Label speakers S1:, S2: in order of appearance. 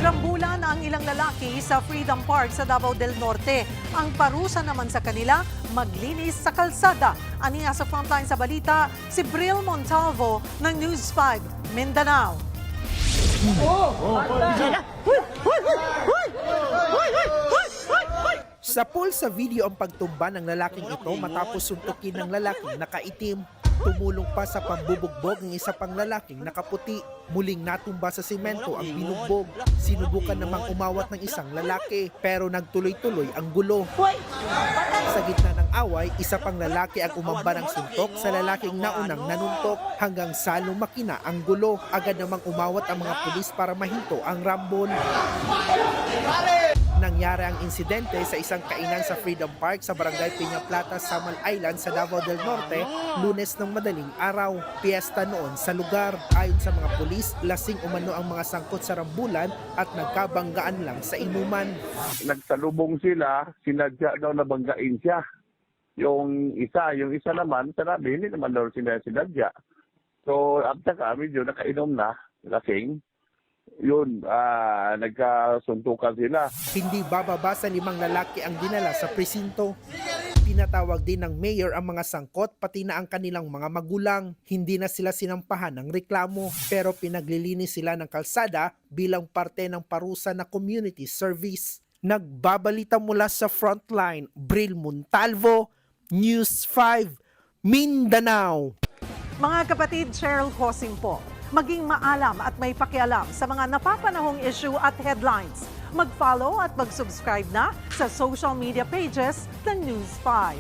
S1: Nagrambulan ang ilang lalaki sa Freedom Park sa Davao del Norte. Ang parusa naman sa kanila, maglinis sa kalsada. Aniya sa frontline sa balita, si Bril Montalvo ng News 5, Mindanao.
S2: Sapol sa video ang pagtumba ng lalaking ito matapos suntukin ng lalaking nakaitim. Tumulong pa sa pambubugbog ng isa pang lalaking nakaputi. Muling natumba sa simento ang binugbog. Sinubukan namang umawat ng isang lalaki pero nagtuloy-tuloy ang gulo. Sa gitna ng away, isa pang lalaki ang umamba ng suntok sa lalaking naunang nanuntok hanggang sa lumaki na ang gulo. Agad namang umawat ang mga pulis para mahinto ang rambon. Nangyari ang insidente sa isang kainan sa Freedom Park sa Barangay Peña Plata, Samal Island sa Davao del Norte, Lunes ng madaling araw. Piyesta noon sa lugar. Ayon sa mga pulis, lasing umano ang mga sangkot sa rambulan at nagkabanggaan lang sa inuman.
S3: Nagsalubong sila, sinadya daw na banggain siya. Yung isa naman, sanabi, hindi naman daw sila sinadya. So, after medyo nakainom na, lasing. Yun, nagkasuntukan sila.
S2: Hindi bababa sa 5 lalaki ang dinala sa presinto. Pinatawag din ng mayor ang mga sangkot pati na ang kanilang mga magulang. Hindi na sila sinampahan ng reklamo pero pinaglilinis sila ng kalsada bilang parte ng parusa na community service. Nagbabalita mula sa frontline, Bril Montalvo, News 5, Mindanao.
S1: Mga kapatid, Cheryl Cosing po. Maging maalam at may pakialam sa mga napapanahong issue at headlines. Mag-follow at mag-subscribe na sa social media pages ng News 5.